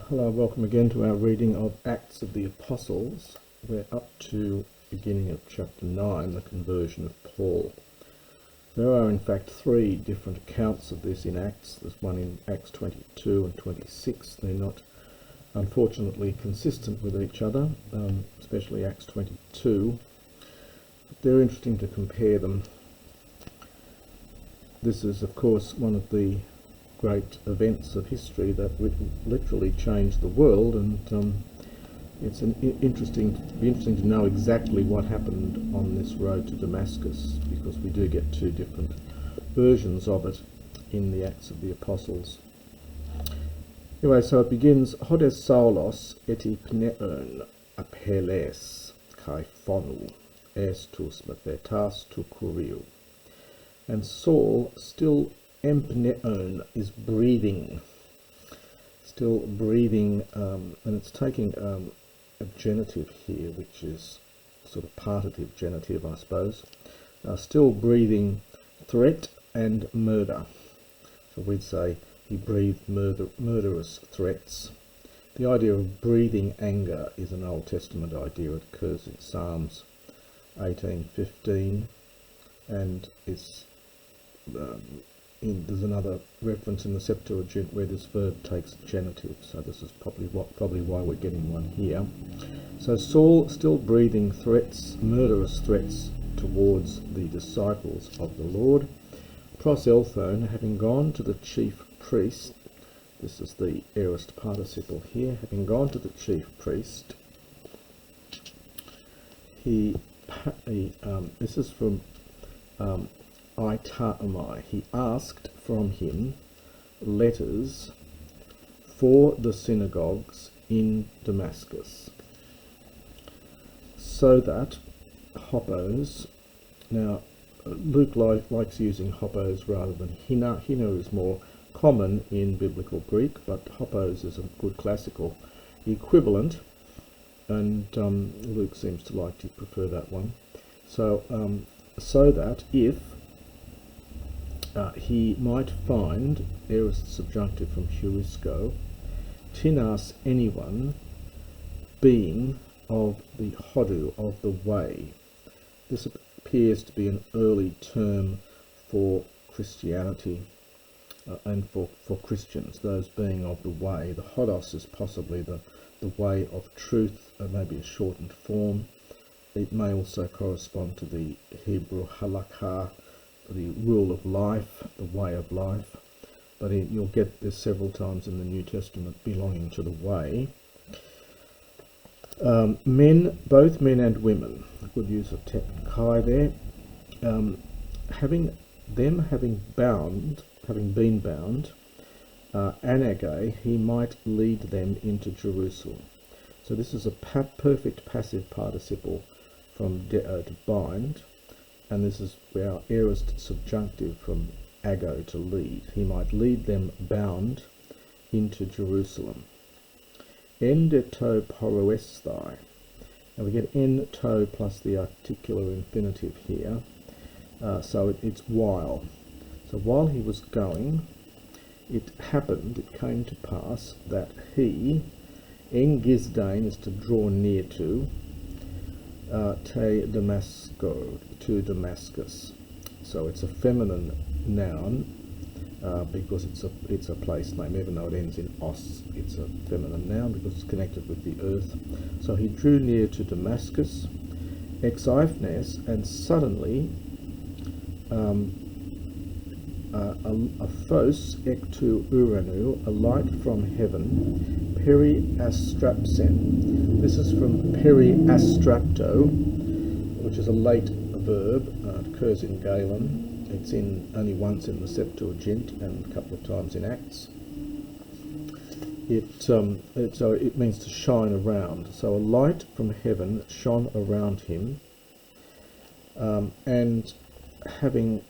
Hello, welcome again to our reading of Acts of the Apostles. We're up to beginning of chapter 9, the conversion of Paul. There are in fact three different accounts of this in Acts. There's one in Acts 22 and 26. They're not unfortunately consistent with each other, especially Acts 22. But they're interesting to compare them. This is of course one of the great events of history that literally changed the world, and it's interesting to know exactly what happened on this road to Damascus, because we do get two different versions of it in the Acts of the Apostles. Anyway, so it begins, Hodes Saulos etipneon apeles kai phonu estus methetas tu kuriou. And Saul, still empneon, is breathing, still breathing, and it's taking a genitive here, which is sort of partitive genitive, I suppose. Still breathing threat and murder. So we'd say he breathed murderous threats. The idea of breathing anger is an Old Testament idea. It occurs in Psalms 18:15, and it's there's another reference in the Septuagint where this verb takes a genitive, so this is probably why we're getting one here. So Saul still breathing threats, murderous threats towards the disciples of the Lord. Proselthon, having gone to the chief priest, this is the aorist participle here, having gone to the chief priest, this is from Itaamai. He asked from him letters for the synagogues in Damascus, so that Hoppos, now Luke likes using Hoppos rather than Hina. Hina is more common in biblical Greek, but Hoppos is a good classical equivalent, and Luke seems to like to prefer that one. So that if he might find, aorist subjunctive from heurisco, tinas, anyone, being of the hodu, of the way. This appears to be an early term for Christianity and for Christians, those being of the way. The hodos is possibly the way of truth, maybe a shortened form. It may also correspond to the Hebrew halakha, the rule of life, the way of life, but you'll get this several times in the New Testament, belonging to the way. Both men and women, good use of tep kai there, having been bound, anage, he might lead them into Jerusalem. So this is a perfect passive participle from deo, to bind, and this is our aorist subjunctive from ago, to lead. He might lead them bound into Jerusalem. Endeto poroesthai. Now we get en to plus the articular infinitive here, so it's while. So while he was going, it came to pass that he, engizdain is to draw near to, te Damasco, to Damascus. So it's a feminine noun because it's a place name. Even though it ends in os, it's a feminine noun because it's connected with the earth. So he drew near to Damascus, exaifnes, and suddenly a phos ektu uranu, a light from heaven, peri astrapsen. This is from peri astrapto, which is a late verb. It occurs in Galen. It's in only once in the Septuagint and a couple of times in Acts. So it means to shine around. So a light from heaven shone around him, and having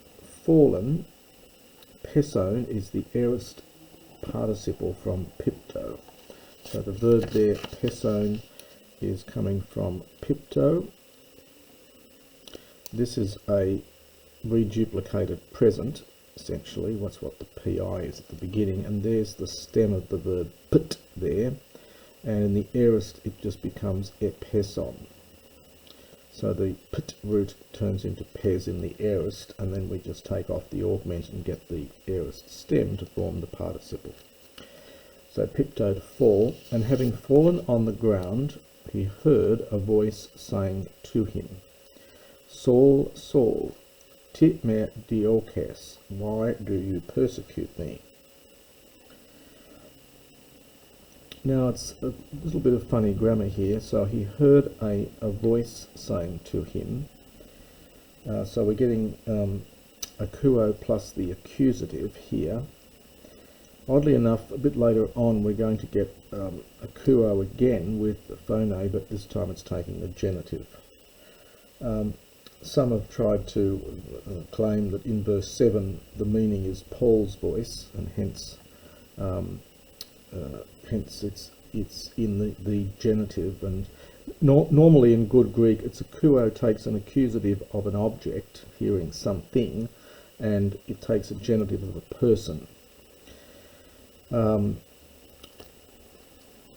fallen, peson is the aorist participle from pipto. So the verb there, peson, is coming from pipto. This is a reduplicated present, essentially. What's what the PI is at the beginning, and there's the stem of the verb put there, and in the aorist it just becomes epeson. So the put root turns into pes in the aorist, and then we just take off the augment and get the aorist stem to form the participle. So pipto, to fall, and having fallen on the ground, he heard a voice saying to him, Saul, Saul, ti me diokes, why do you persecute me? Now it's a little bit of funny grammar here. So he heard a voice saying to him. So we're getting akuo plus the accusative here. Oddly enough, a bit later on we're going to get akuo again with the phone, but this time it's taking the genitive. Some have tried to claim that in verse 7 the meaning is Paul's voice, and hence it's in the genitive, and normally in good Greek it's akuo takes an accusative of an object, hearing something, and it takes a genitive of a person.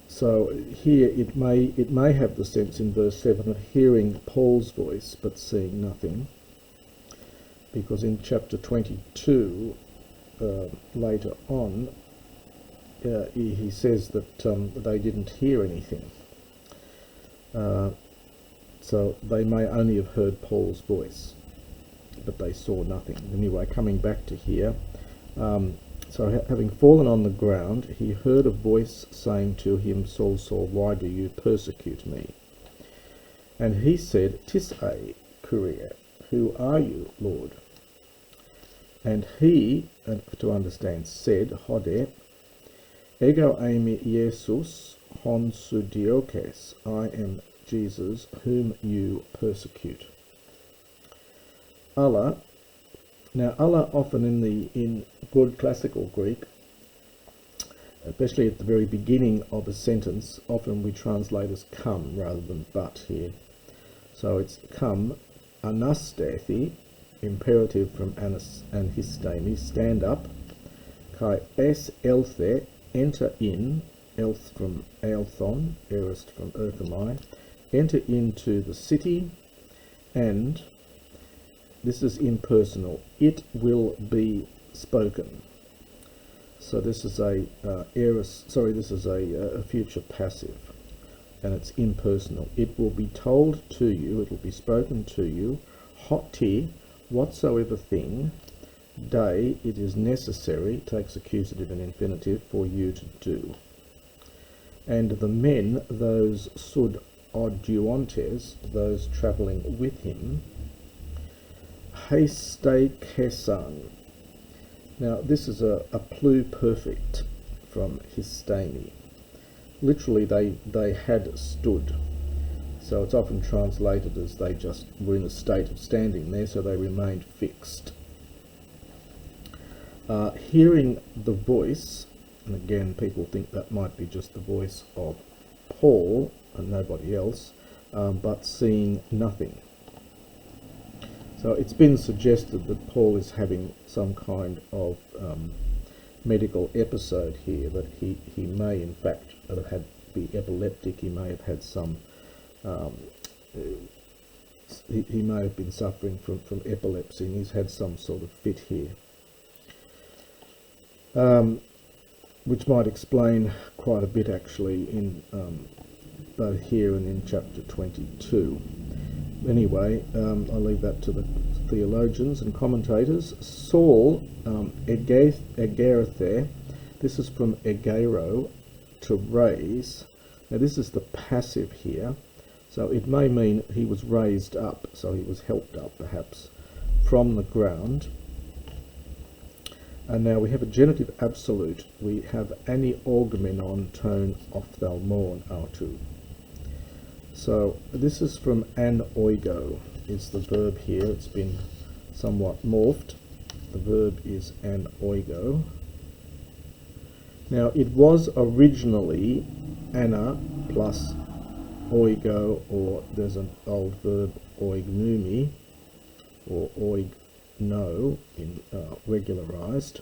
So here it may have the sense in verse 7 of hearing Paul's voice but seeing nothing, because in chapter 22 later on he says that they didn't hear anything. So they may only have heard Paul's voice, but they saw nothing. Anyway, coming back to here, so having fallen on the ground, he heard a voice saying to him, Saul, Saul, why do you persecute me? And he said, Tis I, Kyrie, who are you, Lord? And he, to understand, said, Hode, ego eimi Jesus, hon su diokes, I am Jesus, whom you persecute. Allah. Now, Allah often in good classical Greek, especially at the very beginning of a sentence, often we translate as come rather than but here. So it's come, anastathi, imperative from anas and histemi, stand up, kai es elthe, enter in, elth from aelthon, aorist from erchomai, enter into the city, and this is impersonal. It will be spoken. So this is a future passive, and it's impersonal. It will be told to you. It will be spoken to you. Hoti, whatsoever thing. Day, it is necessary. Takes accusative and infinitive for you to do. And the men, those sud adjuvantes, those travelling with him. Haste kesan. Now this is a pluperfect from histemi. Literally they had stood. So it's often translated as they just were in a state of standing there, so they remained fixed. Hearing the voice, and again people think that might be just the voice of Paul and nobody else, but seeing nothing. So it's been suggested that Paul is having some kind of medical episode here, that he may in fact be epileptic. He may have had some, he may have been suffering from epilepsy, and he's had some sort of fit here, which might explain quite a bit actually in both here and in chapter 22. Anyway, I'll leave that to the theologians and commentators. Saul, egerethe, this is from egero, to raise. Now this is the passive here, so it may mean he was raised up, so he was helped up perhaps, from the ground. And now we have a genitive absolute. We have ani orgmenon tone ophthalmon autu. So this is from an oigo, is the verb here. It's been somewhat morphed. The verb is an oigo. Now it was originally ana plus oigo, or there's an old verb oignumi, or know, in regularized.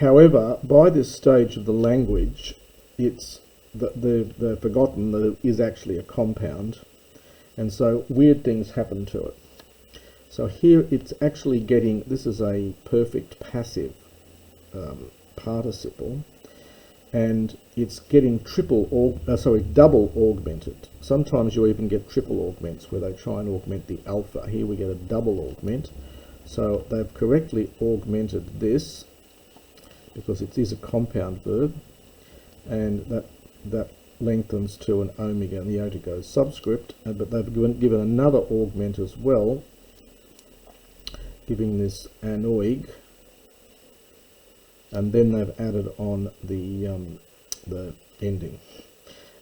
However, by this stage of the language, it's they've forgotten that it is actually a compound, and so weird things happen to it. So here it's actually getting, this is a perfect passive participle, and it's getting double augmented. Sometimes you even get triple augments where they try and augment the alpha. Here we get a double augment. So they've correctly augmented this because it is a compound verb, and that lengthens to an omega, and the ota goes subscript, but they've given another augment as well, giving this anoig, and then they've added on the ending.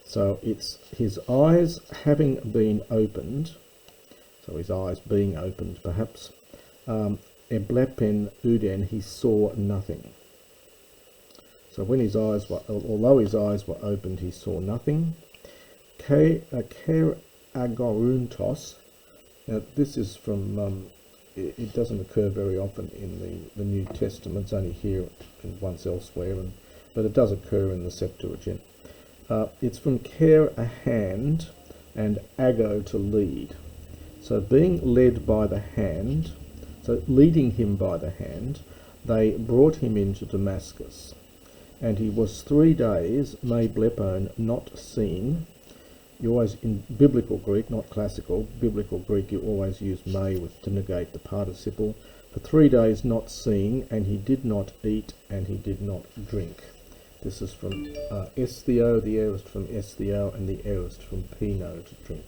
So it's his eyes having been opened, so his eyes being opened perhaps, eblepen uden, he saw nothing. So when his eyes were, although his eyes were opened, he saw nothing. Ker agoruntos, now this is from, it doesn't occur very often in the New Testament, it's only here and once elsewhere, but it does occur in the Septuagint. It's from ker, a hand, and ago, to lead. So being led by the hand, so leading him by the hand, they brought him into Damascus. And he was 3 days, me blepon, not seeing. You always, in biblical Greek, not classical, biblical Greek, you always use me to negate the participle. For 3 days not seeing, and he did not eat, and he did not drink. This is from estheo, the aorist from estheo, and the aorist from pino, to drink.